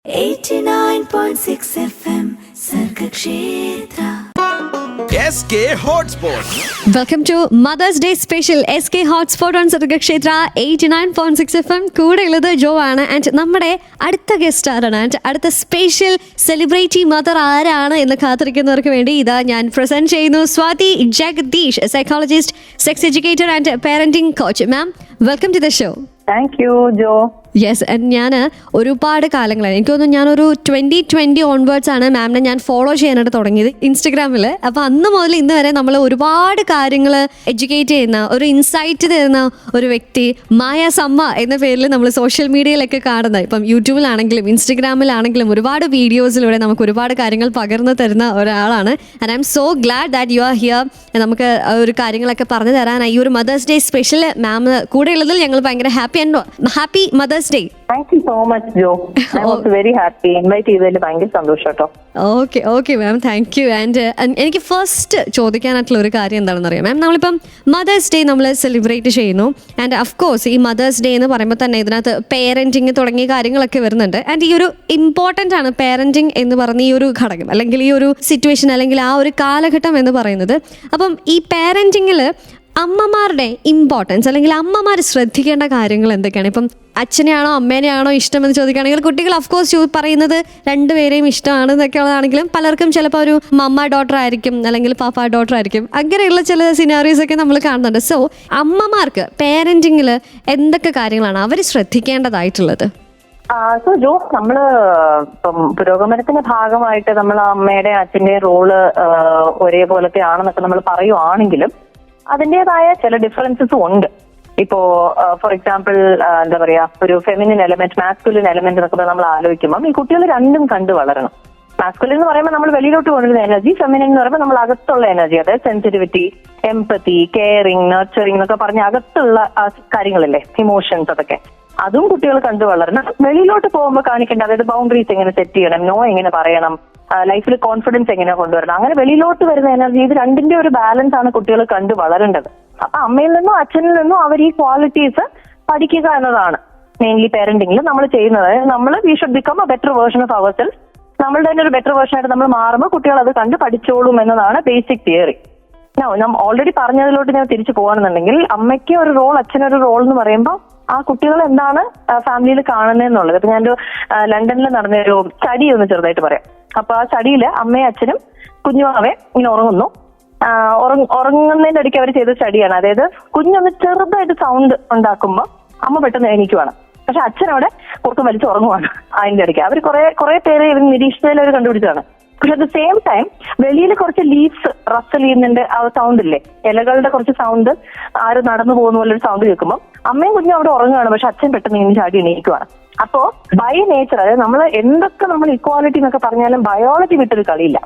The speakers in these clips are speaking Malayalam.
89.6 FM Sargakshetra SK Hotspot. Welcome to mother's day special SK hotspot on Sargakshetra 89.6 FM. കൂടെയുള്ളത് ജോ ആണ്. ആൻഡ് നമ്മുടെ അടുത്ത ഗസ്റ്റ് ആരാണ്, ആൻഡ് അടുത്ത സ്പെഷ്യൽ സെലിബ്രിറ്റി മദർ ആരാണ് എന്ന് കാത്തിരിക്കുന്നവർക്ക് വേണ്ടി ഇതാ ഞാൻ പ്രസന്റ് ചെയ്യുന്നു Swathi Jagadish, psychologist, sex educator and parenting coach. Ma'am, welcome to the show. Thank you Jo. Yes, ഞാൻ ഒരുപാട് കാലങ്ങളായി, എനിക്ക് തോന്നുന്നു ഞാനൊരു 2020 ഓൺവേർഡ്സ് ആണ് മാമിനെ ഞാൻ ഫോളോ ചെയ്യാനായിട്ട് തുടങ്ങിയത് ഇൻസ്റ്റഗ്രാമിൽ. അപ്പോൾ അന്ന് മുതൽ ഇന്ന് വരെ നമ്മൾ ഒരുപാട് കാര്യങ്ങൾ എഡ്യൂക്കേറ്റ് ചെയ്യുന്ന, ഒരു ഇൻസൈറ്റ് തരുന്ന ഒരു വ്യക്തി മായ സമ്മ എന്ന പേരിൽ നമ്മൾ സോഷ്യൽ മീഡിയയിലൊക്കെ കാണുന്നത്. ഇപ്പം യൂട്യൂബിലാണെങ്കിലും ഇൻസ്റ്റഗ്രാമിലാണെങ്കിലും ഒരുപാട് വീഡിയോസിലൂടെ നമുക്ക് ഒരുപാട് കാര്യങ്ങൾ പകർന്നു തരുന്ന ഒരാളാണ്. And I M so GLAAD that you are here. നമുക്ക് ഒരു കാര്യങ്ങളൊക്കെ പറഞ്ഞു തരാനായി ഈ ഒരു മദേഴ്സ് ഡേ സ്പെഷ്യൽ മാം കൂടെ ഉള്ളതിൽ ഞങ്ങൾ ഭയങ്കര happy mother's day. Thank you so much Jo. I was very happy. Invite ചെയ്തതിൽ ഭയങ്കര സന്തോഷം കേട്ടോ. Okay ma'am, thank you. And എനിക്ക് ഫസ്റ്റ് ചോദിക്കാനായിട്ടുള്ള ഒരു കാര്യം എന്താണെന്ന് അറിയാം മാം, നമ്മളിപ്പം മദേഴ്സ് ഡേ നമ്മൾ സെലിബ്രേറ്റ് ചെയ്യുന്നു. ആൻഡ് അഫ് കോഴ്സ് ഈ മദേഴ്സ് ഡേ എന്ന് പറയുമ്പോൾ തന്നെ ഇതിനകത്ത് പേരൻറ്റിങ് തുടങ്ങിയ കാര്യങ്ങളൊക്കെ വരുന്നുണ്ട്. ആൻഡ് ഈ ഒരു ഇമ്പോർട്ടൻ്റ് ആണ് പേരൻറ്റിങ് എന്ന് പറഞ്ഞ ഈ ഒരു ഘടകം, അല്ലെങ്കിൽ ഈ ഒരു സിറ്റുവേഷൻ, അല്ലെങ്കിൽ ആ ഒരു കാലഘട്ടം എന്ന് പറയുന്നത്. അപ്പം ഈ പേരൻറ്റിങ്ങിൽ അമ്മമാരുടെ ഇമ്പോർട്ടൻസ്, അല്ലെങ്കിൽ അമ്മമാർ ശ്രദ്ധിക്കേണ്ട കാര്യങ്ങൾ എന്തൊക്കെയാണ്? ഇപ്പം അച്ഛനെയാണോ അമ്മേനെയാണോ ഇഷ്ടമെന്ന് ചോദിക്കുകയാണെങ്കിൽ കുട്ടികൾ അഫ്കോഴ്സ് പറയുന്നത് രണ്ടുപേരെയും ഇഷ്ടമാണ് എന്നൊക്കെയുള്ളതാണെങ്കിലും പലർക്കും ചിലപ്പോൾ ഒരു മമ്മ ഡോട്ടർ ആയിരിക്കും, അല്ലെങ്കിൽ പാപ്പ ഡോട്ടർ ആയിരിക്കും. അങ്ങനെയുള്ള ചില സിനാറിയോസ് ഒക്കെ നമ്മൾ കാണുന്നുണ്ട്. സോ അമ്മമാർക്ക് പേരൻറ്റിങ്ങിൽ എന്തൊക്കെ കാര്യങ്ങളാണ് അവർ ശ്രദ്ധിക്കേണ്ടതായിട്ടുള്ളത്? സോ ജോ, നമ്മള് ഇപ്പം പുരോഗമനത്തിന്റെ ഭാഗമായിട്ട് നമ്മൾ അമ്മയുടെ അച്ഛന്റെ റോള് ഒരേപോലത്തെ ആണെന്നൊക്കെ നമ്മൾ പറയുവാണെങ്കിലും അതിൻ്റെതായ ചില ഡിഫറൻസസും ഉണ്ട്. ഇപ്പോ ഫോർ എക്സാമ്പിൾ എന്താ പറയാ, ഒരു ഫെമിനിൻ എലമെന്റ്, മാസ്കുലിൻ എലമെന്റ് എന്നൊക്കെ നമ്മൾ ആലോചിക്കുമ്പോൾ ഈ കുട്ടികൾ രണ്ടും കണ്ടു വളരണം. മാസ്കുലിൻ എന്ന് പറയുമ്പോൾ നമ്മൾ വെളിയിലോട്ട് കൊണ്ടുവരുന്ന എനർജി, ഫെമിനിൻ എന്ന് പറയുമ്പോൾ നമ്മൾ അകത്തുള്ള എനർജി, അതായത് സെൻസിറ്റിവിറ്റി, എംപതി, കെയറിങ്, നർച്ചറിങ് എന്നൊക്കെ പറഞ്ഞ അകത്തുള്ള കാര്യങ്ങളില്ലേ, ഇമോഷൻസ്, അതൊക്കെ അതും കുട്ടികൾ കണ്ടു വളരണം. വെളിയിലോട്ട് പോകുമ്പോൾ കാണിക്കേണ്ട, അതായത് ബൗണ്ടറീസ് എങ്ങനെ സെറ്റ് ചെയ്യണം, നോ എങ്ങനെ പറയണം, ലൈഫിൽ കോൺഫിഡൻസ് എങ്ങനെ കൊണ്ടുവരണം, അങ്ങനെ വെളിയിലോട്ട് വരുന്ന എനർജി, ഇത് രണ്ടിന്റെ ഒരു ബാലൻസ് ആണ് കുട്ടികൾ കണ്ടു വളരേണ്ടത്. അപ്പൊ അമ്മയിൽ നിന്നോ അച്ഛനിൽ നിന്നോ അവർ ഈ ക്വാളിറ്റീസ് പഠിക്കുക എന്നതാണ് മെയിൻലി പേരന്റിംഗിൽ നമ്മൾ ചെയ്യുന്നത്. നമ്മൾ we should become a better version of our self. നമ്മളുടെ തന്നെ ഒരു ബെറ്റർ വേർഷൻ ആയിട്ട് നമ്മൾ മാറുമ്പോൾ കുട്ടികൾ അത് കണ്ട് പഠിച്ചോളും എന്നതാണ് ബേസിക് തിയറി. ഞാൻ ഓൾറെഡി പറഞ്ഞതിലോട്ട് ഞാൻ തിരിച്ചു പോകണമെന്നുണ്ടെങ്കിൽ, അമ്മയ്ക്ക് ഒരു റോൾ, അച്ഛനൊരു റോൾ എന്ന് പറയുമ്പോൾ ആ കുട്ടികൾ എന്താണ് ഫാമിലിയിൽ കാണുന്നതെന്നുള്ളത്. ഇപ്പൊ ഞാനൊരു ലണ്ടനിൽ നടന്നൊരു സ്റ്റഡി ഒന്ന് ചെറുതായിട്ട് പറയാം. അപ്പൊ ആ സ്റ്റഡിയില് അമ്മയും അച്ഛനും കുഞ്ഞുമാവെ ഇങ്ങനെ ഉറങ്ങുന്നു. ഉറങ്ങുന്നതിന്റെ ഇടയ്ക്ക് അവർ ചെയ്ത സ്റ്റഡിയാണ്. അതായത് കുഞ്ഞൊന്ന് ചെറുതായിട്ട് സൗണ്ട് ഉണ്ടാക്കുമ്പോൾ അമ്മ പെട്ടെന്ന് എണീക്കുവാണ്, പക്ഷെ അച്ഛനവിടെ പുറത്ത് വലിച്ച് ഉറങ്ങുവാണ്. അതിന്റെ ഇടയ്ക്ക് അവർ കുറെ പേരെ ഇവർ നിരീക്ഷിച്ചതിൽ അവർ കണ്ടുപിടിച്ചതാണ്. പക്ഷെ അറ്റ് ദ സെയിം ടൈം വെളിയിൽ കുറച്ച് ലീവ്സ് റസൽ ചെയ്യുന്നതിന്റെ ആ സൗണ്ട് ഇല്ലേ, ഇലകളുടെ കുറച്ച് സൗണ്ട്, ആരും നടന്നു പോകുന്ന പോലെ ഒരു സൗണ്ട് കേൾക്കുമ്പോൾ അമ്മയും കുഞ്ഞും അവിടെ ഉറങ്ങുകയാണ്, പക്ഷെ അച്ഛൻ പെട്ടെന്ന് ഇങ്ങനെ ചാടി എണീക്കുവാണ്. അപ്പോ ബൈ നേച്ചർ, അതായത് നമ്മൾ എന്തൊക്കെ നമ്മൾ ഇക്വാലിറ്റി എന്നൊക്കെ പറഞ്ഞാലും ബയോളജി വിട്ടൊരു കളിയില്ല.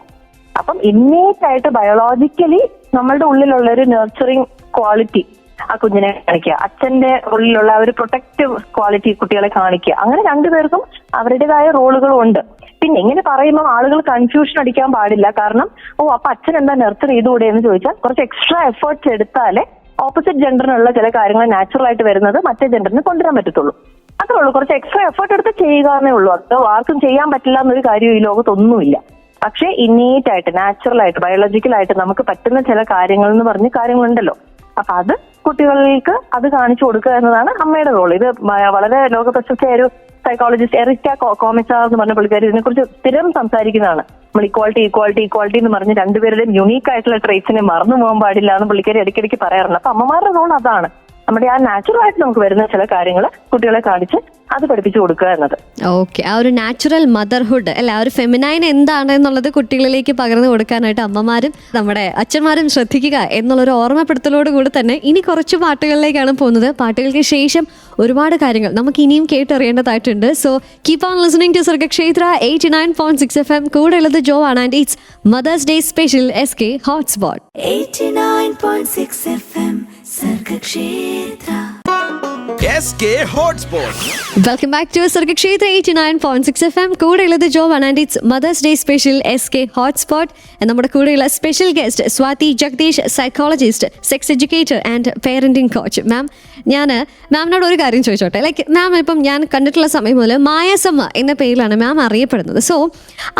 അപ്പം ഇന്നേറ്റ് ആയിട്ട് ബയോളജിക്കലി നമ്മളുടെ ഉള്ളിലുള്ള ഒരു നർച്ചറിങ് ക്വാളിറ്റി ആ കുഞ്ഞിനെ കാണിക്കുക, അച്ഛന്റെ ഉള്ളിലുള്ള ഒരു പ്രൊട്ടക്റ്റീവ് ക്വാളിറ്റി കുട്ടികളെ കാണിക്കുക. അങ്ങനെ രണ്ടുപേർക്കും അവരുടേതായ റോളുകളും ഉണ്ട്. പിന്നെ ഇങ്ങനെ പറയുമ്പോൾ ആളുകൾ കൺഫ്യൂഷൻ അടിക്കാൻ പാടില്ല. കാരണം അപ്പൊ അച്ഛൻ എന്താ നർച്ചർ ചെയ്തുകൂടെ എന്ന് ചോദിച്ചാൽ, കുറച്ച് എക്സ്ട്രാ എഫേർട്ട്സ് എടുത്താലേ ഓപ്പോസിറ്റ് ജെൻഡറിനുള്ള ചില കാര്യങ്ങൾ നാച്ചുറൽ ആയിട്ട് വരുന്നത് മറ്റേ ജെൻഡറിന് കൊണ്ടുവരാൻ പറ്റത്തുള്ളൂ. അത്രേ ഉള്ളൂ. കുറച്ച് എക്സ്ട്രാ എഫേർട്ട് എടുത്ത് ചെയ്യുക എന്നേ ഉള്ളൂ. അത് ആർക്കും ചെയ്യാൻ പറ്റില്ല എന്നൊരു കാര്യം ഈ ലോകത്തൊന്നുമില്ല. പക്ഷെ ഇന്നേറ്റ് ആയിട്ട്, നാച്ചുറൽ ആയിട്ട്, ബയോളജിക്കലായിട്ട് നമുക്ക് പറ്റുന്ന ചില കാര്യങ്ങൾ എന്ന് പറഞ്ഞ കാര്യങ്ങളുണ്ടല്ലോ. അപ്പൊ അത് കുട്ടികൾക്ക് അത് കാണിച്ചു കൊടുക്കുക എന്നതാണ് അമ്മയുടെ റോൾ. ഇത് വളരെ ലോകപ്രശസ്തയായ ഒരു സൈക്കോളജിസ്റ്റ് എറിക്ക കോമിച്ച എന്ന് പറഞ്ഞ പുള്ളിക്കാരി ഇതിനെക്കുറിച്ച് സ്ഥിരം സംസാരിക്കുന്നതാണ്. നമ്മൾ ഇക്വാളിറ്റി എന്ന് പറഞ്ഞ് രണ്ടുപേരുടെയും യുണീക്ക് ആയിട്ടുള്ള ട്രേറ്റ്സിനെ മറന്നു പോകാൻ പാടില്ല എന്ന് പുള്ളിക്കാരി ഇടയ്ക്കിടയ്ക്ക് പറയാറുണ്ട്. അപ്പൊ അമ്മമാരുടെ റോൾ അതാണ്, നമ്മുടെ ആ നാച്ചുറൽ ആയിട്ട് നമുക്ക് വരുന്ന ചില കാര്യങ്ങൾ കുട്ടികളെ കാണിച്ച് അത് പഠിപ്പിച്ചു കൊടുക്കുക എന്നത്. ഓക്കെ, ആ ഒരു നാച്ചുറൽ മദർഹുഡ് അല്ല, ആ ഒരു ഫെമിനൈൻ എന്താണ് എന്നുള്ളത് കുട്ടികളിലേക്ക് പകർന്നു കൊടുക്കാനായിട്ട് അമ്മമാരും നമ്മുടെ അച്ഛന്മാരും ശ്രദ്ധിക്കുക എന്നുള്ളൊരു ഓർമ്മപ്പെടുത്തലോട് കൂടി തന്നെ ഇനി കുറച്ച് പാട്ടുകളിലേക്കാണ് പോകുന്നത്. പാട്ടുകൾക്ക് ശേഷം ഒരുപാട് കാര്യങ്ങൾ നമുക്ക് ഇനിയും കേട്ടറിയേണ്ടതായിട്ടുണ്ട്. So keep on listening to Sargakshetra 89.6 FM. കൂടെ ഉള്ളത് ജോ ആണ്. And it's mothers day special SK hotspot 89.6 FM Sargakshetra. SK Hotspot. Welcome back to Sargakshetra 89.6 FM. കൂടെയുള്ളത് ജോവാണ് and it's mothers day special SK hotspot. നമ്മുടെ കൂടെയുള്ള special guest Swathi Jagadish, psychologist, sex educator and parenting coach. Ma'am, ഞാൻ മാമിനോട് ഒരു കാര്യം ചോദിച്ചോട്ടെ. ലൈക്ക് മാം ഇപ്പം ഞാൻ കണ്ടിട്ടുള്ള സമയം മുതൽ മായാസമ്മ എന്ന പേരിലാണ് മാം അറിയപ്പെടുന്നത്. സോ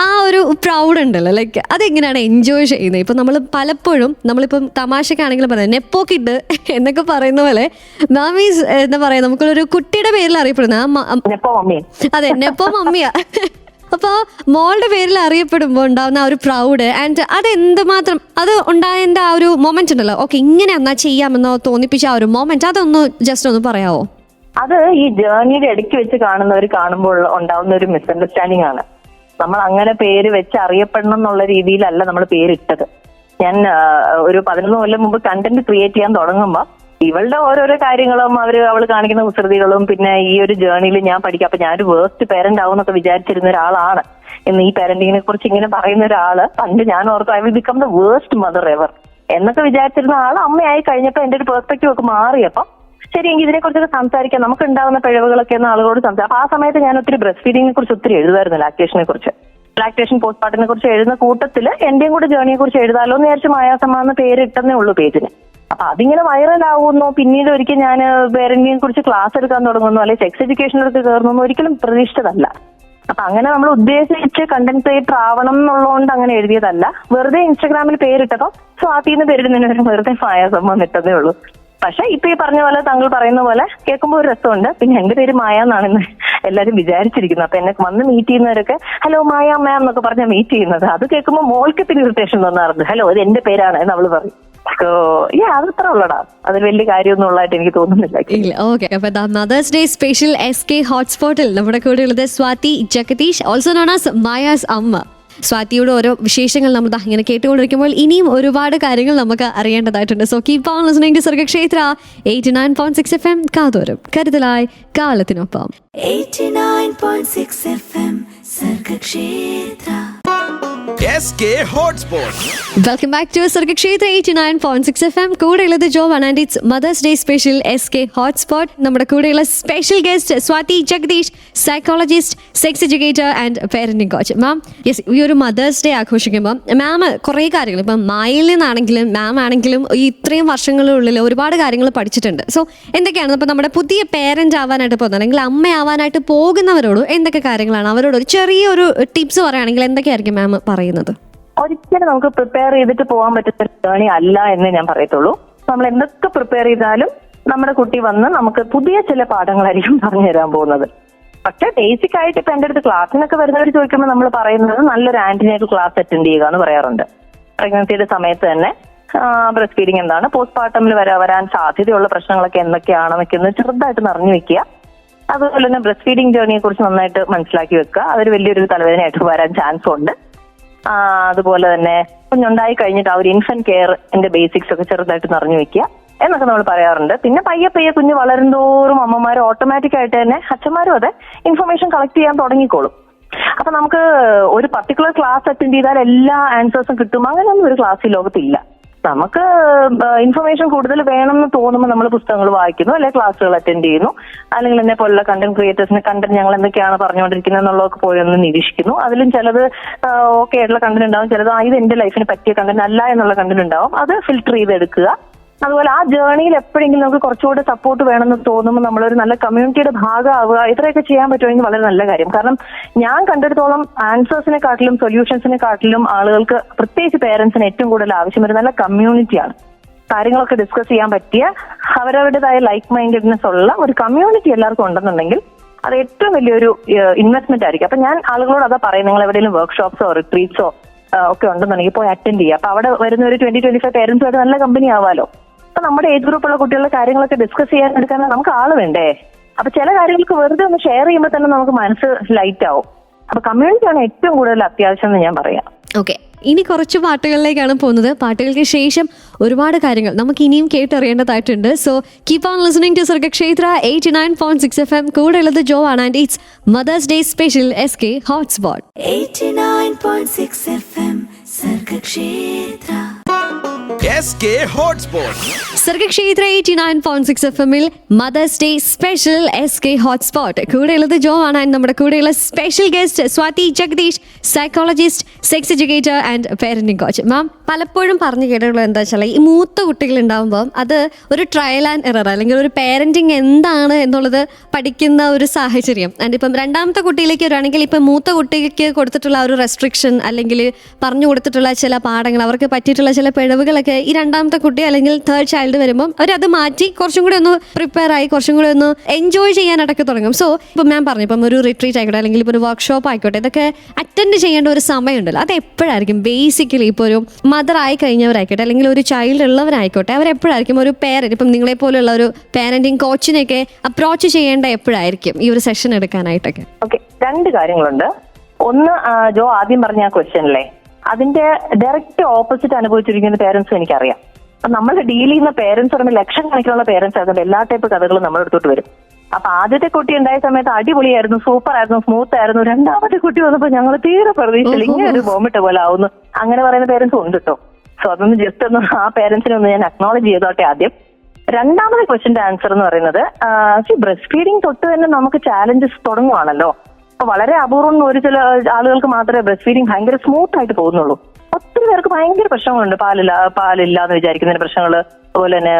ആ ഒരു പ്രൗഡ് ഉണ്ടല്ലോ, ലൈക്ക് അതെങ്ങനെയാണ് എൻജോയ് ചെയ്യുന്നത്? ഇപ്പം നമ്മൾ പലപ്പോഴും നമ്മളിപ്പം തമാശക്കാണെങ്കിലും പറയുന്നത് നെപ്പോ കിഡ് എന്നൊക്കെ പറയുന്ന പോലെ മാം ഈസ് എന്താ പറയാ, നമുക്കൊരു കുട്ടിയുടെ പേരിൽ അറിയപ്പെടുന്ന അതെ നെപ്പോ മമ്മിയാ. അപ്പോൾ മോളുടെ പേരിൽ അറിയപ്പെടുമ്പോൾ ഉണ്ടാവുന്ന ആ ഒരു പ്രൗഡ് ആൻഡ് അത് എന്തുമാത്രം അത് ഉണ്ടായതിൻ്റെ ആ ഒരു മൊമെന്റ് ഉണ്ടല്ലോ, ഓക്കെ ഇങ്ങനെ എന്നാ ചെയ്യാമെന്നോ തോന്നിപ്പിച്ച ആ ഒരു മൊമെന്റ്, അതൊന്ന് ജസ്റ്റ് ഒന്ന് പറയാവോ? അത് ഈ ജേർണിയുടെ ഇടയ്ക്ക് വെച്ച് കാണുന്നവർ കാണുമ്പോൾ ഉണ്ടാവുന്ന ഒരു മിസ്അണ്ടർസ്റ്റാൻഡിങ് ആണ്. നമ്മൾ അങ്ങനെ പേര് വെച്ച് അറിയപ്പെടണം എന്നുള്ള രീതിയിലല്ല നമ്മൾ പേരിട്ടത്. ഞാൻ ഒരു 11 കൊല്ലം മുമ്പ് കണ്ടന്റ് ക്രിയേറ്റ് ചെയ്യാൻ തുടങ്ങുമ്പോൾ ഇവളുടെ ഓരോരോ കാര്യങ്ങളും അവൾ കാണിക്കുന്ന കുസൃതികളും പിന്നെ ഈ ഒരു ജേർണിയിൽ ഞാൻ പഠിക്കാം. അപ്പൊ ഞാനൊരു വേസ്റ്റ് പേരന്റ് ആവും എന്നൊക്കെ വിചാരിച്ചിരുന്ന ഒരാളാണ്. ഇന്ന് ഈ പാരന്റിങ്ങിനെ കുറിച്ച് ഇങ്ങനെ പറയുന്ന ഒരാള് പണ്ട് ഞാൻ ഓർത്തു I will become the waste mother ever എന്നൊക്കെ വിചാരിച്ചിരുന്ന ആൾ അമ്മയായി കഴിഞ്ഞപ്പോൾ എന്റെ ഒരു പെർസ്പെക്റ്റീവ് ഒക്കെ മാറിയപ്പോൾ ശരി എങ്കിൽ ഇതിനെ കുറിച്ചൊക്കെ സംസാരിക്കാം, നമുക്ക് ഉണ്ടാകുന്ന പിഴവുകളൊക്കെ എന്ന ആളുകളോട് സംസാരിക്കാം. അപ്പൊ ആ സമയത്ത് ഞാൻ ഒത്തിരി ബ്രസ്റ്റ് ഫീഡിങ്ങിനെ കുറിച്ച് ഒത്തിരി എഴുതുമായിരുന്നു, ലാക്ടേഷനെ കുറിച്ച്, ലാക്ടേഷൻ പോസ്റ്റ്മോർട്ടത്തിനെ കുറിച്ച് എഴുതുന്ന കൂട്ടത്തിൽ എന്റെയും കൂടെ ജേർണിയെ കുറിച്ച് എഴുതാലോ എന്ന് വിചാരിച്ച് മായാസമ്മ എന്ന് പേരിട്ടെന്നേ ഉള്ളൂ പേജിന്. അപ്പൊ അതിങ്ങനെ വൈറലാവുന്നു. പിന്നീട് ഒരിക്കൽ ഞാൻ പേരന്റിങ്ങിനെ കുറിച്ച് ക്ലാസ് എടുക്കാൻ തുടങ്ങുന്നു, അല്ലെങ്കിൽ സെക്സ് എഡ്യൂക്കേഷനിലേക്ക് കയറുന്നു, ഒരിക്കലും പ്രതീക്ഷിച്ചതല്ല. അപ്പൊ അങ്ങനെ നമ്മൾ ഉദ്ദേശിച്ച് കണ്ടന്റ് ക്രിയേറ്റർ ആവണം എന്നുള്ളതുകൊണ്ട് അങ്ങനെ എഴുതിയതല്ല. വെറുതെ ഇൻസ്റ്റാഗ്രാമിൽ പേരിട്ടപ്പോ സ്വാതിന്ന് പേരിടുന്നതിന് വെറുതെ മായാസമ്മ എന്നിട്ടതേ ഉള്ളൂ. പക്ഷെ ഇപ്പൊ ഈ പറഞ്ഞ പോലെ താങ്കൾ പറയുന്ന പോലെ കേൾക്കുമ്പോൾ ഒരു രസമുണ്ട്. പിന്നെ എന്റെ പേര് മായ എന്നാണെന്ന് എല്ലാരും വിചാരിച്ചിരിക്കുന്നത്. അപ്പൊ എന്നെ വന്ന് മീറ്റ് ചെയ്യുന്നവരൊക്കെ ഹലോ മായ മാം എന്നൊക്കെ പറഞ്ഞാൽ മീറ്റ് ചെയ്യുന്നത്. അത് കേൾക്കുമ്പോൾ മോൾക്ക് പിന്നെ ഇറിറ്റേഷൻ തോന്നാറുണ്ട്. ഹലോ ഇത് എന്റെ പേരാണ് എന്ന് അവള് പറയും. അതത്ര ഉള്ളടാ, അതിൽ വലിയ കാര്യമൊന്നും ഉള്ളതായിട്ട് എനിക്ക് തോന്നുന്നില്ല. ഓക്കെ, അപ്പൊ മദേഴ്സ് ഡേ സ്പെഷ്യൽ SK ഹോട്ട്സ്പോട്ടിൽ നമ്മുടെ കൂടെ ഉള്ളത് Swathi Jagadish, also known as Maya's amma. സ്വാതിയുടെ ഓരോ വിശേഷങ്ങൾ നമ്മൾ ഇങ്ങനെ കേട്ടുകൊണ്ടിരിക്കുമ്പോൾ ഇനിയും ഒരുപാട് കാര്യങ്ങൾ നമുക്ക് അറിയേണ്ടതായിട്ടുണ്ട്. So keep on listening to Sargakshetra 89.6 FM. കാതോരം കരുതലായി കാലത്തിനൊപ്പം. 89.6 FM Sargakshetra. SK Hotspot. Welcome back to Sargakshetra 89.6 FM. കൂടെയുള്ളത് ജോവാണ് and it's mothers day special SK hotspot. നമ്മുടെ കൂടെയുള്ള special guest Swathi Jagadish, psychologist, sex educator and parenting coach. Ma'am, yes, ഈ ഒരു മദേഴ്സ് ഡേ ആഘോഷിക്കുമ്പോൾ മാം കുറേ കാര്യങ്ങൾ ഇപ്പം മായിൽ നിന്നാണെങ്കിലും മാം ആണെങ്കിലും ഈ ഇത്രയും വർഷങ്ങളുള്ളിൽ ഒരുപാട് കാര്യങ്ങൾ പഠിച്ചിട്ടുണ്ട്. സോ എന്തൊക്കെയാണ് ഇപ്പം നമ്മുടെ പുതിയ പേരന്റ് ആവാനായിട്ട് പോകുന്നത് അല്ലെങ്കിൽ അമ്മയാവാനായിട്ട് പോകുന്നവരോട് എന്തൊക്കെ കാര്യങ്ങളാണ് അവരോട് ഒരു ചെറിയൊരു ടിപ്സ് പറയുകയാണെങ്കിൽ എന്തൊക്കെയായിരിക്കും മാം പറയുന്നത്? ഒരിക്കലും നമുക്ക് പ്രിപ്പയർ ചെയ്തിട്ട് പോകാൻ പറ്റുന്ന ജേർണി അല്ല എന്ന് ഞാൻ പറയത്തുള്ളൂ. നമ്മൾ എന്തൊക്കെ പ്രിപ്പയർ ചെയ്താലും നമ്മുടെ കുട്ടി വന്ന് നമുക്ക് പുതിയ ചില പാഠങ്ങളായിരിക്കും പറഞ്ഞു തരാൻ പോകുന്നത്. പക്ഷെ ബേസിക് ആയിട്ട് ഇപ്പൊ എന്റെ അടുത്ത് ക്ലാസ്സിനൊക്കെ വരുന്നവർ ചോദിക്കുമ്പോൾ നമ്മൾ പറയുന്നത് നല്ലൊരു ആന്റിനേറ്റൽ ക്ലാസ് അറ്റൻഡ് ചെയ്യുക എന്ന് പറയാറുണ്ട്. പ്രഗ്നൻസിയുടെ സമയത്ത് തന്നെ ബ്രസ്റ്റ് ഫീഡിങ് എന്താണ്, പോസ്റ്റ്മോർട്ടമിൽ വരാൻ സാധ്യതയുള്ള പ്രശ്നങ്ങളൊക്കെ എന്തൊക്കെയാണെന്നൊക്കെ ഒന്ന് ചെറുതായിട്ട് അറിഞ്ഞു വെക്കുക. അതുപോലെ തന്നെ ബ്രസ്റ്റ് ഫീഡിങ് ജേർണിയെ കുറിച്ച് നന്നായിട്ട് മനസ്സിലാക്കി വെക്കുക. അതൊരു വലിയൊരു തലവേദനയായിട്ട് വരാൻ ചാൻസ് ഉണ്ട്. അതുപോലെ തന്നെ കുഞ്ഞുണ്ടായി കഴിഞ്ഞിട്ട് ആ ഒരു ഇൻഫന്റ് കെയറിന്റെ ബേസിക്സ് ഒക്കെ ചെറുതായിട്ട് നിറഞ്ഞു വെക്കുക എന്നൊക്കെ നമ്മൾ പറയാറുണ്ട്. പിന്നെ പയ്യെ കുഞ്ഞ് വളരുന്തോറും അമ്മമാർ ഓട്ടോമാറ്റിക് ആയിട്ട് തന്നെ അച്ഛന്മാരും അതെ ഇൻഫർമേഷൻ കളക്ട് ചെയ്യാൻ തുടങ്ങിക്കോളും. അപ്പൊ നമുക്ക് ഒരു പർട്ടിക്കുലർ ക്ലാസ് അറ്റൻഡ് ചെയ്താൽ എല്ലാ ആൻസേഴ്സും കിട്ടും അങ്ങനെയൊന്നും ഒരു ക്ലാസ് ഈ ലോകത്തില്ല. നമുക്ക് ഇൻഫർമേഷൻ കൂടുതൽ വേണമെന്ന് തോന്നുമ്പോൾ നമ്മൾ പുസ്തകങ്ങൾ വായിക്കുന്നു, അല്ലെങ്കിൽ ക്ലാസ്സുകൾ അറ്റൻഡ് ചെയ്യുന്നു, അല്ലെങ്കിൽ എന്നെ പോലുള്ള കണ്ടന്റ് ക്രിയേറ്റേഴ്സിന്റെ കണ്ടന്റ് ഞങ്ങൾ എന്തൊക്കെയാണ് പറഞ്ഞുകൊണ്ടിരിക്കുന്നത് എന്നുള്ളതൊക്കെ പോയി ഒന്ന് നിരീക്ഷിക്കുന്നു. അതിലും ചിലത് ഓക്കെ ആയിട്ടുള്ള കണ്ടന്റ് ഉണ്ടാവും, ചിലത് ഇത് എന്റെ ലൈഫിന് പറ്റിയ കണ്ടന്റ് അല്ല എന്നുള്ള കണ്ടന്റ് ഉണ്ടാവും. അത് ഫിൽട്ടർ ചെയ്തെടുക്കുക. അതുപോലെ ആ ജേർണിയിൽ എപ്പോഴെങ്കിലും നമുക്ക് കുറച്ചുകൂടെ സപ്പോർട്ട് വേണമെന്ന് തോന്നുമ്പോൾ നമ്മളൊരു നല്ല കമ്മ്യൂണിറ്റിയുടെ ഭാഗമാവുക. ഇത്രയൊക്കെ ചെയ്യാൻ പറ്റുമെങ്കിൽ വളരെ നല്ല കാര്യം. കാരണം ഞാൻ കണ്ടെടുത്തോളം ആൻസേഴ്സിനെക്കാട്ടിലും സൊല്യൂഷൻസിനെക്കാട്ടിലും ആളുകൾക്ക് പ്രത്യേകിച്ച് പേരൻസിന് ഏറ്റവും കൂടുതൽ ആവശ്യം വരുന്ന നല്ല കമ്മ്യൂണിറ്റിയാണ്. കാര്യങ്ങളൊക്കെ ഡിസ്കസ് ചെയ്യാൻ പറ്റിയ അവരവരുടേതായ ലൈക്ക് മൈൻഡഡ്നെസ് ഉള്ള ഒരു കമ്മ്യൂണിറ്റി എല്ലാവർക്കും ഉണ്ടെന്നുണ്ടെങ്കിൽ അത് ഏറ്റവും വലിയൊരു ഇൻവെസ്റ്റ്മെന്റ് ആയിരിക്കും. അപ്പൊ ഞാൻ ആളുകളോട് അതാ പറയും, നിങ്ങൾ എവിടെയെങ്കിലും വർക്ക്ഷോപ്സോ റിട്രീറ്റ്സോ ഒക്കെ ഉണ്ടെന്നുണ്ടെങ്കിൽ പോയി അറ്റൻഡ് ചെയ്യുക. അപ്പൊ അവിടെ വരുന്ന ഒരു 20-25 പേരൻസുമായിട്ട് നല്ല കമ്പനി ആവാലോ. അപ്പൊ നമ്മുടെ ഏജ് ഗ്രൂപ്പുള്ള കുട്ടികളുടെ കാര്യങ്ങളൊക്കെ ഡിസ്കസ് ചെയ്യാൻ എടുക്കാൻ നമുക്ക് ആള് വേണ്ടേ? അപ്പൊ ചില കാര്യങ്ങൾക്ക് വെറുതെ ഒന്ന് ഷെയർ ചെയ്യുമ്പോൾ തന്നെ നമുക്ക് മനസ്സ് ലൈറ്റ് ആവും. അപ്പൊ കമ്മ്യൂണിറ്റിയാണ് ഏറ്റവും കൂടുതൽ അത്യാവശ്യം എന്ന് ഞാൻ പറയാം. ഓക്കെ, ഇനി കുറച്ച് പാട്ടുകളിലേക്കാണ് പോകുന്നത്. പാട്ടുകൾക്ക് ശേഷം ഒരുപാട് കാര്യങ്ങൾ നമുക്ക് ഇനിയും കേട്ടറിയേണ്ടതായിട്ടുണ്ട്. So keep on listening to Sargakshetra 89.6 FM. കൂടെ ഉള്ളത് ജോ ആണ് and it's mothers day special SK hotspot. 89.6 FM Sargakshetra. SK Hotspot. Sargakshetra 89.6 FM Mother's day special SK hotspot. കൂടെയുള്ളത് ജോ ആണ്. നമ്മുടെ കൂടെയുള്ള special guest Swathi Jagadish, psychologist, sex educator and parenting coach. Ma'am പലപ്പോഴും പറഞ്ഞു കേട്ടിട്ടുള്ളത് എന്താ വെച്ചാൽ ഈ മൂത്ത കുട്ടികൾ ഉണ്ടാകുമ്പോൾ അത് ഒരു ട്രയൽ ആൻഡ് എറർ അല്ലെങ്കിൽ ഒരു പേരന്റിങ് എന്താണ് എന്നുള്ളത് പഠിക്കുന്ന ഒരു സാഹചര്യം. ആൻഡ് ഇപ്പം രണ്ടാമത്തെ കുട്ടിയിലേക്ക് വരികയാണെങ്കിൽ ഇപ്പം മൂത്ത കുട്ടിക്ക് കൊടുത്തിട്ടുള്ള ഒരു റെസ്ട്രിക്ഷൻ അല്ലെങ്കിൽ പറഞ്ഞു കൊടുത്തിട്ടുള്ള ചില പാഠങ്ങൾ, അവർക്ക് പറ്റിയിട്ടുള്ള ചില പിഴവുകളൊക്കെ ഈ രണ്ടാമത്തെ കുട്ടി അല്ലെങ്കിൽ തേർഡ് ചൈൽഡ് വരുമ്പോൾ അവരത് മാറ്റി കുറച്ചും കൂടി ഒന്ന് പ്രിപ്പയർ ആയി കുറച്ചും കൂടി ഒന്ന് എൻജോയ് ചെയ്യാനായിട്ടൊക്കെ തുടങ്ങും. സോ ഇപ്പം ഞാൻ പറഞ്ഞു ഇപ്പം ഒരു റിട്രീറ്റ് ആയിക്കോട്ടെ അല്ലെങ്കിൽ ഇപ്പോൾ ഒരു വർക്ക്ഷോപ്പ് ആയിക്കോട്ടെ, ഇതൊക്കെ അറ്റൻഡ് ചെയ്യേണ്ട ഒരു സമയമുണ്ടല്ലോ. അത് എപ്പോഴായിരിക്കും ബേസിക്കലി ഇപ്പോൾ ഒരു മദർ ആയി കഴിഞ്ഞവരായിക്കോട്ടെ അല്ലെങ്കിൽ ഒരു ചൈൽഡ് ഉള്ളവരായിക്കോട്ടെ, അവരെപ്പോഴായിരിക്കും ഒരു പേരന്റ് ഇപ്പം നിങ്ങളെ പോലുള്ള ഒരു പാരന്റിങ് കോച്ചിനെയൊക്കെ അപ്രോച്ച് ചെയ്യേണ്ട എപ്പോഴായിരിക്കും ഈ ഒരു സെഷൻ എടുക്കാനായിട്ടൊക്കെ? ഓക്കെ, രണ്ട് കാര്യങ്ങളുണ്ട്. ഒന്ന്, ജോ ആദ്യം പറഞ്ഞ ആ ക്വസ്റ്റ്യനിലെ അതിന്റെ ഡയറക്റ്റ് ഓപ്പോസിറ്റ് അനുഭവിച്ചിരിക്കുന്ന പേരൻസും എനിക്കറിയാം. അപ്പൊ നമ്മൾ ഡീൽ ചെയ്യുന്ന പേരൻസ് പറയുമ്പോൾ ലക്ഷക്കണക്കിനുള്ള പേരൻസ് ആയതുകൊണ്ട് എല്ലാ ടൈപ്പ് കഥകളും നമ്മുടെ അടുത്തോട്ട് വരും. അപ്പൊ ആദ്യത്തെ കുട്ടി ഉണ്ടായ സമയത്ത് അടിപൊളിയായിരുന്നു, സൂപ്പർ ആയിരുന്നു, സ്മൂത്ത് ആയിരുന്നു. രണ്ടാമത്തെ കുട്ടി വന്നപ്പോൾ ഞങ്ങൾ തീരെ പ്രതീക്ഷയില്ല, ഇങ്ങനെ ഒരു വോമിട്ട പോലെ ആവുന്നു, അങ്ങനെ പറയുന്ന പേരൻസും ഉണ്ട് കേട്ടോ. സോ അതൊന്ന് ജസ്റ്റ് ഒന്ന് ആ പേരൻസിനെ ഒന്ന് ഞാൻ അക്നോളജ് ചെയ്തോട്ടെ ആദ്യം. രണ്ടാമത്തെ ക്വസ്റ്റ്യന്റെ ആൻസർ എന്ന് പറയുന്നത്, ബ്രസ്റ്റ് ഫീഡിങ് തൊട്ട് തന്നെ നമുക്ക് ചാലഞ്ചസ് തുടങ്ങുവാണല്ലോ. അപ്പൊ വളരെ അപൂർവം ഒരു ചില ആളുകൾക്ക് മാത്രമേ ബ്രസ്റ്റ് ഫീഡിങ് ഭയങ്കര സ്മൂത്ത് ആയിട്ട് പോകുന്നുള്ളൂ. ഒത്തിരി പേർക്ക് ഭയങ്കര പ്രശ്നങ്ങളുണ്ട്, പാലില്ല എന്ന് വിചാരിക്കുന്നതിന് പ്രശ്നങ്ങൾ, അതുപോലെ തന്നെ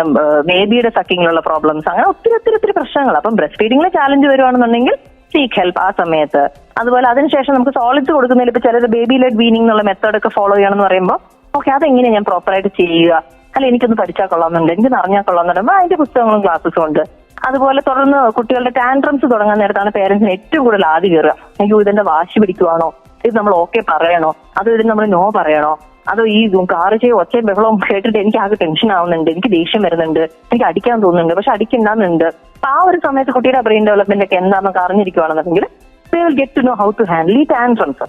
ബേബിയുടെ സക്കിങ്ങിലുള്ള പ്രോബ്ലംസ്, അങ്ങനെ ഒത്തിരി ഒത്തിരി ഒത്തിരി പ്രശ്നങ്ങൾ. അപ്പം ബ്രസ്റ്റ് ഫീഡിങ്ങിലെ ചാലഞ്ച് വരുവാണെന്നുണ്ടെങ്കിൽ സീക്ക് ഹെൽപ്പ് ആ സമയത്ത്. അതുപോലെ അതിനുശേഷം നമുക്ക് സോളിഡ്സ് കൊടുക്കുന്നതിൽ ഇപ്പൊ ചിലർ ബേബി ലെഡ് വീനിങ് എന്നുള്ള മെത്തേഡൊക്കെ ഫോളോ ചെയ്യണമെന്ന് പറയുമ്പോൾ ഓക്കെ അതെങ്ങനെ ഞാൻ പ്രോപ്പറായിട്ട് ചെയ്യുക, അല്ല എനിക്കൊന്ന് പഠിച്ചാൽ കൊള്ളാമെന്നുണ്ട്, എനിക്കൊന്ന് അറിഞ്ഞാൽ കൊള്ളാമെന്നുണ്ട്, അതിന്റെ പുസ്തകങ്ങളും ക്ലാസ്സസും ഉണ്ട്. അതുപോലെ തുടർന്ന് കുട്ടികളുടെ ടാൻട്രംസ് തുടങ്ങാൻ നേരത്താണ് പേരൻസിന് ഏറ്റവും കൂടുതൽ ആദ്യം കയറുക. അയ്യോ ഇതിന്റെ വാശി പിടിക്കുവാണോ, ഇത് നമ്മൾ ഓക്കെ പറയണോ, അതോ ഇതിന് നമ്മൾ നോ പറയണോ, അതോ ഈ കാറ് ചെയ്യും ഒച്ചയും ബഹളവും കേട്ടിട്ട് എനിക്ക് ആകെ ടെൻഷൻ ആവുന്നുണ്ട്, എനിക്ക് ദേഷ്യം വരുന്നുണ്ട്, എനിക്ക് അടിക്കാൻ തോന്നുന്നുണ്ട്, പക്ഷെ അടിക്കണ്ടെന്നുണ്ട്. അപ്പൊ ആ ഒരു സമയത്ത് കുട്ടിയുടെ ബ്രെയിൻ ഡെവലപ്മെന്റ് ഒക്കെ എന്താണെന്നൊക്കെ അറിഞ്ഞിരിക്കുകയാണെന്നുണ്ടെങ്കിൽ they will get to know how to handle ഈ ടാൻട്രംസ്.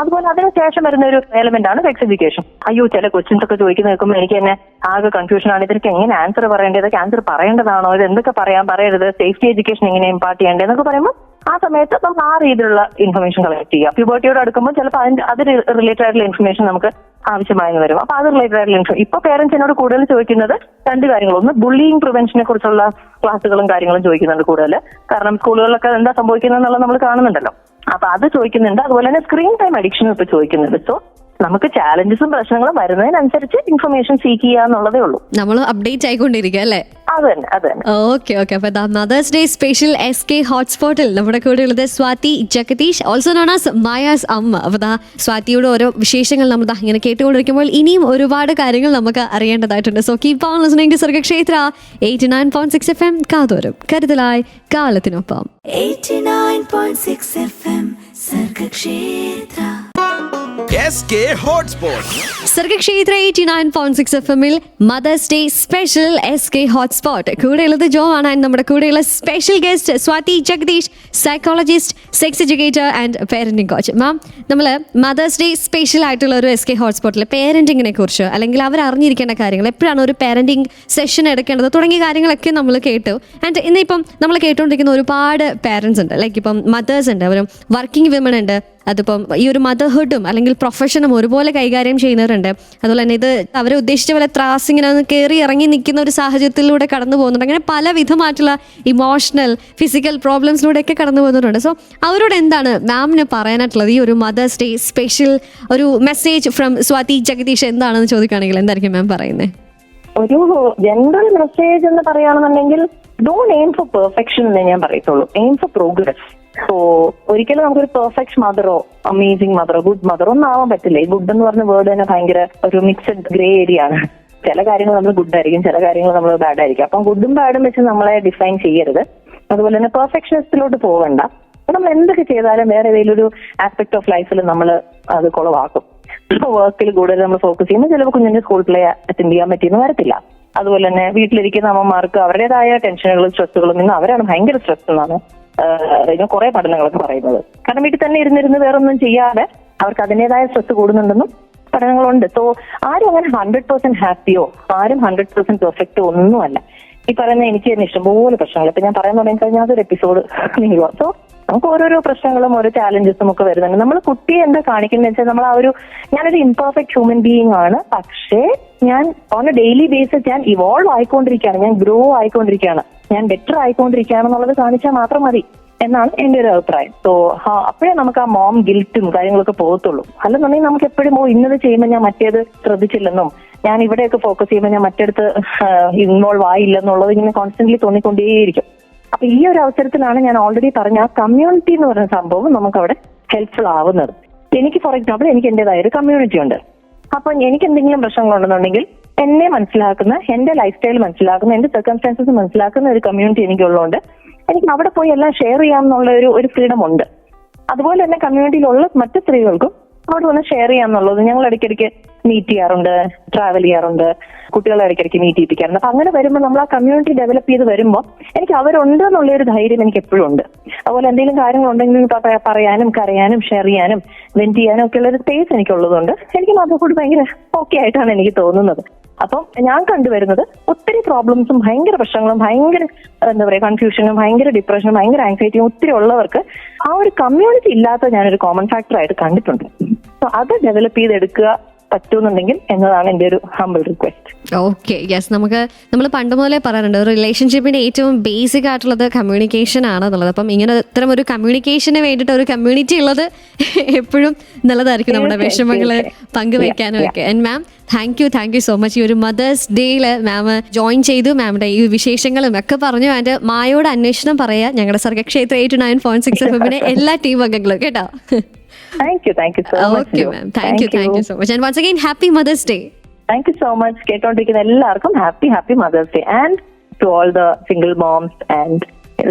അതുപോലെ അതിനുശേഷം വരുന്ന ഒരു എലമെന്റ് ആണ് സെക്സ് എഡ്യൂക്കേഷൻ. അയ്യോ ചില ക്വസ്റ്റ്യൻസ് ഒക്കെ ചോദിക്കുന്ന കേൾക്കുമ്പോൾ എനിക്ക് തന്നെ ആകെ കൺഫ്യൂഷൻ ആണ്, ഇതിനൊക്കെ എങ്ങനെ ആൻസർ പറയേണ്ടത്, ഇതൊക്കെ ആൻസർ പറയേണ്ടതാണോ, ഇത് എന്തൊക്കെ പറയരുത്, സേഫ്റ്റി എഡ്യൂക്കേഷൻ എങ്ങനെ ഇമ്പാർട്ട് ചെയ്യേണ്ടത് എന്നൊക്കെ പറയുമ്പോൾ ആ സമയത്ത് നമ്മൾ ആ രീതിയിലുള്ള ഇൻഫർമേഷൻ കളക്ട് ചെയ്യുക. പ്യൂബർട്ടിയോട് അടുക്കുമ്പോൾ ചിലപ്പോൾ അത് റിലേറ്റഡ് ആയിട്ടുള്ള ഇൻഫർമേഷൻ നമുക്ക് ആവശ്യമായെന്ന് വരും. അപ്പൊ അത് റിലേറ്റഡ് ആയിട്ടുള്ള ഇൻഫർമേഷൻ ഇപ്പൊ പേരൻസ് എന്നോട് കൂടുതൽ ചോദിക്കുന്നത് രണ്ട് കാര്യങ്ങൾ. ഒന്ന്, ബുള്ളിയിങ് പ്രിവെൻഷനെ കുറിച്ചുള്ള ക്ലാസ്സുകളും കാര്യങ്ങളും ചോദിക്കുന്നുണ്ട് കൂടുതൽ. കാരണം സ്കൂളുകളിലൊക്കെ എന്താ സംഭവിക്കുന്നത് എന്നുള്ളത് നമ്മൾ കാണുന്നുണ്ടല്ലോ. അപ്പൊ അത് ചോദിക്കുന്നുണ്ട്. അതുപോലെ തന്നെ സ്ക്രീൻ ടൈം അഡിക്ഷനും ഇപ്പൊ ചോദിക്കുന്നുണ്ട്. സോ നമുക്ക് ചാലഞ്ചസും പ്രശ്നങ്ങളും വരുന്നതിനനുസരിച്ച് ഇൻഫർമേഷൻ സീക്ക് ചെയ്യുക എന്നുള്ളതേ ഉള്ളൂ. നമ്മൾ അപ്ഡേറ്റ് ആയിക്കൊണ്ടിരിക്കുക അല്ലേ? അത് തന്നെ. ഓക്കെ. അപ്പൊ മദേഴ്സ് ഡേ സ്പെഷ്യൽ SK ഹോട്ട്സ്പോട്ടിൽ നമ്മുടെ കൂടെ ഉള്ളത് Swathi Jagadish, also known as Maya's amma. അപ്പൊ സ്വാതിയുടെ ഓരോ വിശേഷങ്ങൾ നമ്മൾ ഇങ്ങനെ കേട്ടുകൊണ്ടിരിക്കുമ്പോൾ ഇനിയും ഒരുപാട് കാര്യങ്ങൾ നമുക്ക് അറിയേണ്ടതായിട്ടുണ്ട്. So keep on listening to Sargakshetra 89.6 FM. കാതോരം കരുതലായി കാലത്തിനൊപ്പം. 89.6 FM Sargakshetra SK Hotspot. Sargakshetra 89.6 FM Mother's day special SK hotspot. കൂടെയുള്ളത് ജോ ആണ്. നമ്മുടെ കൂടെയുള്ള special guest Swathi Jagadish, psychologist, sex educator and parenting coach. Ma'am, നമ്മൾ മദേഴ്സ് ഡേ സ്പെഷ്യൽ ആയിട്ടുള്ള ഒരു SK ഹോട്ട്സ്പോട്ടിൽ പേരന്റിങ്ങിനെ കുറിച്ച് അല്ലെങ്കിൽ അവർ അറിഞ്ഞിരിക്കേണ്ട കാര്യങ്ങൾ, എപ്പോഴാണ് ഒരു പേരന്റിംഗ് സെഷൻ എടുക്കേണ്ടത് തുടങ്ങിയ കാര്യങ്ങളൊക്കെ നമ്മൾ കേട്ടു. ആൻഡ് ഇന്നിപ്പം നമ്മൾ കേട്ടുകൊണ്ടിരിക്കുന്ന ഒരുപാട് പേരൻസ് ഉണ്ട്, ലൈക്ക് ഇപ്പം മദേഴ്സ് ഉണ്ട്, അവരും വർക്കിംഗ് വിമൺ ഉണ്ട്, അതിപ്പം ഈ ഒരു മദർഹുഡും അല്ലെങ്കിൽ പ്രൊഫഷനും ഒരുപോലെ കൈകാര്യം ചെയ്യുന്നവരുണ്ട്. അതുപോലെ തന്നെ ഇത് അവരെ ഉദ്ദേശിച്ച പോലെ ത്രാസിങ്ങനെ കയറി ഇറങ്ങി നിൽക്കുന്ന ഒരു സാഹചര്യത്തിലൂടെ കടന്നു പോകുന്നുണ്ട്. അങ്ങനെ പല വിധമായിട്ടുള്ള ഇമോഷണൽ ഫിസിക്കൽ പ്രോബ്ലംസിലൂടെയൊക്കെ കടന്നു പോകുന്നവരുണ്ട്. സോ അവരോട് എന്താണ് മാമിന് പറയാനായിട്ടുള്ളത്? ഈ ഒരു മദേഴ്സ് ഡേ സ്പെഷ്യൽ ഒരു മെസ്സേജ് ഫ്രം സ്വാതി ജഗദീഷ് എന്താണെന്ന് ചോദിക്കുകയാണെങ്കിൽ എന്തായിരിക്കും മാം പറയുന്നത്? ഒരു ജനറൽ മെസ്സേജ് എന്ന് പറയുകയാണെന്നുണ്ടെങ്കിൽ ഡോണ്ട് എയിം ഫോർ പെർഫെക്ഷൻ എന്നേ ഞാൻ പറയത്തുള്ളൂ, എയിം ഫോർ പ്രോഗ്രസ്. സോ ഒരിക്കലും നമുക്കൊരു പെർഫെക്റ്റ് മദറോ അമേസിംഗ് മദറോ ഗുഡ് മദറോ ഒന്നും ആവാൻ പറ്റില്ല. ഈ ഗുഡ് എന്ന് പറഞ്ഞ വേർഡ് തന്നെ ഭയങ്കര ഒരു മിക്സഡ് ഗ്രേ ഏരിയ ആണ്. ചില കാര്യങ്ങൾ നമ്മൾ ഗുഡ് ആയിരിക്കും, ചില കാര്യങ്ങൾ നമ്മൾ ബാഡ് ആയിരിക്കും. അപ്പം ഗുഡും ബാഡും വെച്ച് നമ്മളെ ഡിഫൈൻ ചെയ്യരുത്. അതുപോലെ തന്നെ പെർഫെക്ഷനിസ്റ്റിലോട്ട് പോകണ്ട. നമ്മൾ എന്തൊക്കെ ചെയ്താലും വേറെ ഏതെങ്കിലും ഒരു ആസ്പെക്ട് ഓഫ് ലൈഫിൽ നമ്മൾ അത് കുളവാക്കും. ഇപ്പൊ വർക്കിൽ കൂടുതൽ നമ്മൾ ഫോക്കസ് ചെയ്യുമ്പോൾ ചിലപ്പോൾ കുഞ്ഞിന്റെ സ്കൂൾ പ്ലേ അറ്റൻഡ് ചെയ്യാൻ പറ്റിയെന്ന് വരത്തില്ല. അതുപോലെ തന്നെ വീട്ടിലിരിക്കുന്ന അമ്മമാർക്ക് അവരുടേതായ ടെൻഷനുകളും സ്ട്രെസ്സുകളും ഇന്ന് അവരാണ് ഭയങ്കര സ്ട്രെസ് എന്നാണ് കുറെ പഠനങ്ങളൊക്കെ പറയുന്നത്. കാരണം വീട്ടിൽ തന്നെ ഇരുന്നിരുന്ന് വേറൊന്നും ചെയ്യാതെ അവർക്ക് അതിൻ്റെതായ സ്ട്രെസ് കൂടുന്നുണ്ടെന്നും പഠനങ്ങളുണ്ട്. സോ ആരും അങ്ങനെ 100% ഹാപ്പിയോ ആരും 100% പെർഫെക്റ്റോ ഒന്നുമല്ല. ഈ പറയുന്ന എനിക്ക് തന്നെ ഇഷ്ടംപോലെ പ്രശ്നങ്ങൾ ഇപ്പൊ ഞാൻ പറയാൻ തുടങ്ങി കഴിഞ്ഞാൽ അതൊരു എപ്പിസോഡ് നീളുക. സോ നമുക്ക് ഓരോരോ പ്രശ്നങ്ങളും ഓരോ ചാലഞ്ചസും ഒക്കെ വരുന്നുണ്ട്. നമ്മൾ കുട്ടിയെ എന്താ കാണിക്കുന്നത് വെച്ചാൽ നമ്മൾ ആ ഒരു ഞാനൊരു ഇംപെർഫെക്റ്റ് ഹ്യൂമൻ ബീയിങ് ആണ്, പക്ഷേ ഞാൻ ഓൺ എ ഡെയിലി ബേസിസ് ഞാൻ ഇവോൾവ് ആയിക്കൊണ്ടിരിക്കുകയാണ്, ഞാൻ ഗ്രോ ആയിക്കൊണ്ടിരിക്കുകയാണ്, ഞാൻ ബെറ്റർ ആയിക്കൊണ്ടിരിക്കുകയാണെന്നുള്ളത് കാണിച്ചാൽ മാത്രം മതി എന്നാണ് എന്റെ ഒരു അഭിപ്രായം. സോ അപ്പോഴേ നമുക്ക് ആ മോം ഗിൽറ്റും കാര്യങ്ങളൊക്കെ പോകത്തുള്ളൂ. അല്ലെന്നുണ്ടെങ്കിൽ നമുക്ക് എപ്പോഴും ഇന്നത് ചെയ്യുമ്പോൾ ഞാൻ മറ്റേത് ശ്രദ്ധിച്ചില്ലെന്നും ഞാൻ ഇവിടെയൊക്കെ ഫോക്കസ് ചെയ്യുമ്പോൾ ഞാൻ മറ്റടുത്ത് ഇൻവോൾവ് ആയില്ലെന്നുള്ളത് ഇങ്ങനെ കോൺസ്റ്റന്റ്ലി തോന്നിക്കൊണ്ടേയിരിക്കും. അപ്പൊ ഈ ഒരു അവസരത്തിലാണ് ഞാൻ ഓൾറെഡി പറഞ്ഞ ആ കമ്മ്യൂണിറ്റി എന്ന് പറയുന്ന സംഭവം നമുക്ക് അവിടെ ഹെൽപ്ഫുൾ ആവുന്നത്. എനിക്ക് ഫോർ എക്സാമ്പിൾ എനിക്ക് എന്റേതായ ഒരു കമ്മ്യൂണിറ്റി ഉണ്ട്. അപ്പൊ എനിക്ക് എന്തെങ്കിലും പ്രശ്നങ്ങളുണ്ടെന്നുണ്ടെങ്കിൽ എന്നെ മനസ്സിലാക്കുന്ന, എന്റെ ലൈഫ് സ്റ്റൈൽ മനസ്സിലാക്കുന്ന, എന്റെ സർക്കംസ്റ്റാൻസസ് മനസ്സിലാക്കുന്ന ഒരു കമ്മ്യൂണിറ്റി എനിക്കുള്ളതുകൊണ്ട് എനിക്ക് അവിടെ പോയി എല്ലാം ഷെയർ ചെയ്യാമെന്നുള്ള ഒരു ഫ്രീഡം ഉണ്ട്. അതുപോലെ തന്നെ കമ്മ്യൂണിറ്റിയിലുള്ള മറ്റു സ്ത്രീകൾക്കും അവിടെ വന്ന് ഷെയർ ചെയ്യാമെന്നുള്ളത്. ഞങ്ങൾ ഇടയ്ക്കിടയ്ക്ക് മീറ്റ് ചെയ്യാറുണ്ട്, ട്രാവൽ ചെയ്യാറുണ്ട്, കുട്ടികളെ ഇടയ്ക്കിടയ്ക്ക് മീറ്റ് ചെയ്യിപ്പിക്കാറുണ്ട്. അപ്പൊ അങ്ങനെ വരുമ്പോൾ നമ്മൾ ആ കമ്മ്യൂണിറ്റി ഡെവലപ്പ് ചെയ്ത് വരുമ്പോൾ എനിക്ക് അവരുണ്ട് എന്നുള്ളൊരു ധൈര്യം എനിക്ക് എപ്പോഴും ഉണ്ട്. അതുപോലെ എന്തെങ്കിലും കാര്യങ്ങളുണ്ടെങ്കിൽ പറയാനും കരയാനും ഷെയർ ചെയ്യാനും വെന്റ് ചെയ്യാനും ഒക്കെ ഉള്ള ഒരു സ്പേസ് എനിക്കുള്ളതുകൊണ്ട് എനിക്ക് മദർഹുഡ് ഭയങ്കര ഓക്കെ ആയിട്ടാണ് എനിക്ക് തോന്നുന്നത്. അപ്പം ഞാൻ കണ്ടുവരുന്നത് ഒത്തിരി പ്രോബ്ലംസും ഭയങ്കര പ്രശ്നങ്ങളും ഭയങ്കര എന്താ പറയുക കൺഫ്യൂഷനും ഭയങ്കര ഡിപ്രഷനും ഭയങ്കര ആൻസൈറ്റിയും ഒത്തിരി ഉള്ളവർക്ക് ആ ഒരു കമ്മ്യൂണിറ്റി ഇല്ലാത്ത ഞാനൊരു കോമൺ ഫാക്ടർ ആയിട്ട് കണ്ടിട്ടുണ്ട്. സോ അത് ഡെവലപ്പ് ചെയ്തെടുക്കുക പറ്റുന്നുണ്ടെങ്കിൽ എന്നതാണ് എൻ്റെ ഒരു ഹംബിൾ റിക്വസ്റ്റ്. Okay, yes. നമ്മൾ പണ്ട് മുതലേ പറയാറുണ്ട് റിലേഷൻഷിപ്പിന്റെ ഏറ്റവും ബേസിക് ആയിട്ടുള്ളത് കമ്മ്യൂണിക്കേഷൻ ആണെന്നുള്ളത്. അപ്പം ഇങ്ങനെ ഇത്തരം ഒരു കമ്മ്യൂണിക്കേഷന് വേണ്ടിയിട്ട് ഒരു കമ്മ്യൂണിറ്റി ഉള്ളത് എപ്പോഴും നല്ലതായിരിക്കും, നമ്മുടെ വിഷമങ്ങള് പങ്കുവയ്ക്കാനും ഒക്കെ. And ma'am thank you so much. ഈ ഒരു മദേഴ്സ് ഡേയിൽ മാം ജോയിൻ ചെയ്തു, മാമിന്റെ ഈ വിശേഷങ്ങളും ഒക്കെ പറഞ്ഞു. ആൻഡ് മായോട് അന്വേഷണം പറയാ ഞങ്ങളുടെ സർഗക്ഷേത്ര 89.6 FM എല്ലാ ടീം അംഗങ്ങളും കേട്ടോ. Thank you so much. Okay ma'am, thank you so much, and once again happy Mother's Day. Thank you so much. കേട്ടോണ്ടിരിക്കുന്ന എല്ലാവർക്കും happy mother's day. And to all the single moms and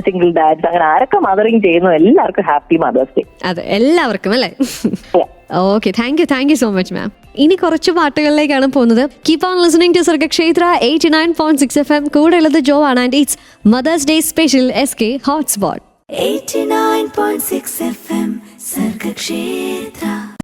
single dads, അങ്ങനെ ആരൊക്കെ മദറിങ് ചെയ്യുന്നു എല്ലാവർക്കും ഹാപ്പി മദേഴ്സ് ഡേ. അതെ, എല്ലാവർക്കും അല്ലേ. Okay, thank you so much ma'am. ഇനി കുറച്ച് പാട്ടുകളിലേക്കാണ് പോകുന്നത്. Keep on listening to Sargakshetra 89.6 FM. കൂടെ ഉള്ളത് ജോ ആണ്. And it's mothers day special SK hotspot 89.6 FM Sargakshetra.